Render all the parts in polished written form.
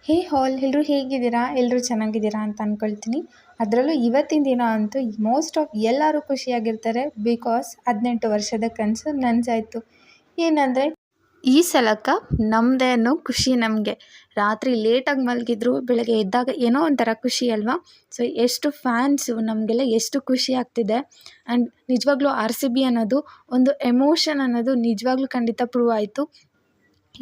ಹೇ ಹಾಲ್ ಎಲ್ಲರೂ ಹೇಗಿದ್ದೀರಾ? ಎಲ್ಲರೂ ಚೆನ್ನಾಗಿದ್ದೀರಾ ಅಂತ ಅಂದ್ಕೊಳ್ತೀನಿ. ಅದರಲ್ಲೂ ಇವತ್ತಿನ ದಿನ ಅಂತೂ ಮೋಸ್ಟ್ ಆಫ್ ಎಲ್ಲರೂ ಖುಷಿಯಾಗಿರ್ತಾರೆ. ಬಿಕಾಸ್ 18 ವರ್ಷದ ಕನಸು ನನಸಾಯಿತು. ಏನಂದರೆ ಈ ಸಲಕ್ಕೆ ನಮ್ಮದೇ ಅನ್ನೋ ಖುಷಿ ನಮಗೆ. ರಾತ್ರಿ ಲೇಟಾಗಿ ಮಲಗಿದ್ರು ಬೆಳಗ್ಗೆ ಎದ್ದಾಗ ಏನೋ ಒಂಥರ ಖುಷಿ ಅಲ್ವಾ? ಸೊ ಎಷ್ಟು ಫ್ಯಾನ್ಸು ನಮಗೆಲ್ಲ ಎಷ್ಟು ಖುಷಿ ಆಗ್ತಿದೆ. ಆ್ಯಂಡ್ ನಿಜವಾಗ್ಲೂ RCB ಅನ್ನೋದು ಒಂದು ಎಮೋಷನ್ ಅನ್ನೋದು ನಿಜವಾಗ್ಲೂ ಖಂಡಿತ ಪ್ರೂವ್ ಆಯಿತು.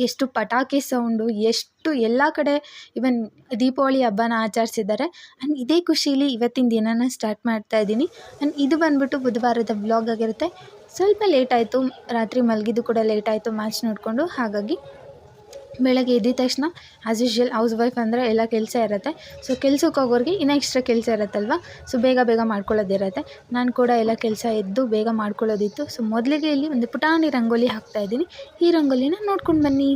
ಎಷ್ಟು ಪಟಾಕಿ ಸೌಂಡು, ಎಷ್ಟು ಎಲ್ಲ ಕಡೆ ಈವನ್ ದೀಪಾವಳಿ ಹಬ್ಬನ ಆಚರಿಸಿದ್ದಾರೆ. ಆ್ಯಂಡ್ ಇದೇ ಖುಷೀಲಿ ಇವತ್ತಿನ ದಿನನ ಸ್ಟಾರ್ಟ್ ಮಾಡ್ತಾ ಇದ್ದೀನಿ. ಆ್ಯಂಡ್ ಇದು ಬಂದುಬಿಟ್ಟು ಬುಧವಾರದ ವ್ಲಾಗ್ ಆಗಿರುತ್ತೆ. ಸ್ವಲ್ಪ ಲೇಟ್ ಆಯಿತು, ರಾತ್ರಿ ಮಲಗಿದ್ದು ಕೂಡ ಲೇಟ್ ಆಯಿತು ಮ್ಯಾಚ್ ನೋಡಿಕೊಂಡು. ಹಾಗಾಗಿ ಬೆಳಗ್ಗೆ ಎದ್ದಿದ ತಕ್ಷಣ ಆ್ಯಸ್ ಯೂಶ್ವಲ್ ಹೌಸ್ ವೈಫ್ ಅಂದರೆ ಎಲ್ಲ ಕೆಲಸ ಇರುತ್ತೆ. ಸೊ ಕೆಲ್ಸಕ್ಕೆ ಹೋಗೋರಿಗೆ ಇನ್ನೂ ಎಕ್ಸ್ಟ್ರಾ ಕೆಲಸ ಇರುತ್ತಲ್ವ, ಸೊ ಬೇಗ ಮಾಡ್ಕೊಳ್ಳೋದಿರುತ್ತೆ. ನಾನು ಕೂಡ ಎಲ್ಲ ಕೆಲಸ ಎದ್ದು ಬೇಗ ಮಾಡ್ಕೊಳ್ಳೋದಿತ್ತು. ಸೊ ಮೊದಲಿಗೆ ಇಲ್ಲಿ ಒಂದು ಪುಟಾಣಿ ರಂಗೋಲಿ ಹಾಕ್ತಾಯಿದ್ದೀನಿ. ಈ ರಂಗೋಲಿನ ನೋಡ್ಕೊಂಡು ಬನ್ನಿ.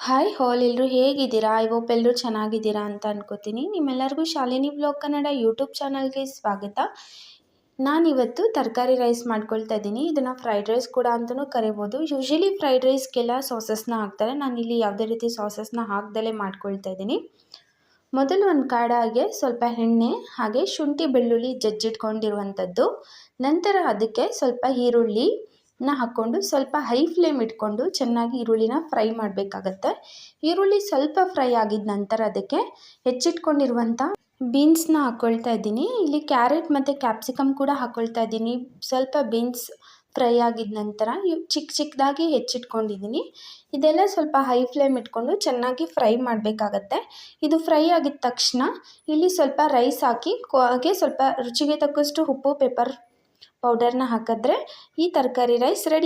ಹಾಯ್ ಹಾಲ್ ಎಲ್ಲರೂ ಹೇಗಿದ್ದೀರಾ? ಐ ಹೋಪ್ ಎಲ್ಲರೂ ಚೆನ್ನಾಗಿದ್ದೀರಾ ಅಂತ ಅನ್ಕೋತೀನಿ. ನಿಮ್ಮೆಲ್ಲರಿಗೂ ಶಾಲಿನಿ ವ್ಲಾಗ್ ಕನ್ನಡ ಯೂಟ್ಯೂಬ್ ಚಾನಲ್ಗೆ ಸ್ವಾಗತ. ನಾನಿವತ್ತು ತರಕಾರಿ ರೈಸ್ ಮಾಡ್ಕೊಳ್ತಾ ಇದ್ದೀನಿ. ಇದನ್ನು ಫ್ರೈಡ್ ರೈಸ್ ಕೂಡ ಅಂತಲೂ ಕರಿಬೋದು. ಯೂಶ್ವಲಿ ಫ್ರೈಡ್ ರೈಸ್ಗೆಲ್ಲ ಸಾಸಸ್ನ ಹಾಕ್ತಾರೆ. ನಾನಿಲ್ಲಿ ಯಾವುದೇ ರೀತಿ ಸಾಸಸ್ನ ಹಾಕ್ದಲೇ ಮಾಡ್ಕೊಳ್ತಾ ಇದ್ದೀನಿ. ಮೊದಲು ಒಂದು ಕಡಾಯಿಗೆ ಸ್ವಲ್ಪ ಎಣ್ಣೆ ಹಾಗೆ ಶುಂಠಿ ಬೆಳ್ಳುಳ್ಳಿ ಜಜ್ಜಿಟ್ಕೊಂಡಿರುವಂಥದ್ದು. ನಂತರ ಅದಕ್ಕೆ ಸ್ವಲ್ಪ ಈರುಳ್ಳಿನ ಹಾಕ್ಕೊಂಡು ಸ್ವಲ್ಪ ಹೈ ಫ್ಲೇಮ್ ಇಟ್ಕೊಂಡು ಚೆನ್ನಾಗಿ ಈರುಳ್ಳಿನ ಫ್ರೈ ಮಾಡಬೇಕಾಗತ್ತೆ. ಈರುಳ್ಳಿ ಸ್ವಲ್ಪ ಫ್ರೈ ಆಗಿದ ನಂತರ ಅದಕ್ಕೆ ಹೆಚ್ಚಿಟ್ಕೊಂಡಿರುವಂಥ ಬೀನ್ಸ್ನ ಹಾಕ್ಕೊಳ್ತಾ ಇದ್ದೀನಿ. ಇಲ್ಲಿ ಕ್ಯಾರೆಟ್ ಮತ್ತು ಕ್ಯಾಪ್ಸಿಕಮ್ ಕೂಡ ಹಾಕ್ಕೊಳ್ತಾ ಇದ್ದೀನಿ. ಸ್ವಲ್ಪ ಬೀನ್ಸ್ ಫ್ರೈ ಆಗಿದ ನಂತರ ಚಿಕ್ಕದಾಗಿ ಹೆಚ್ಚಿಟ್ಕೊಂಡಿದ್ದೀನಿ. ಇದೆಲ್ಲ ಸ್ವಲ್ಪ ಹೈ ಫ್ಲೇಮ್ ಇಟ್ಕೊಂಡು ಚೆನ್ನಾಗಿ ಫ್ರೈ ಮಾಡಬೇಕಾಗತ್ತೆ. ಇದು ಫ್ರೈ ಆಗಿದ ತಕ್ಷಣ ಇಲ್ಲಿ ಸ್ವಲ್ಪ ರೈಸ್ ಹಾಕಿ ಹಾಗೆ ಸ್ವಲ್ಪ ರುಚಿಗೆ ತಕ್ಕಷ್ಟು ಉಪ್ಪು, ಪೆಪ್ಪರ್ ಪೌಡರ್ನ ಹಾಕಿದ್ರೆ ಈ ತರಕಾರಿ ರೈಸ್ ರೆಡಿ.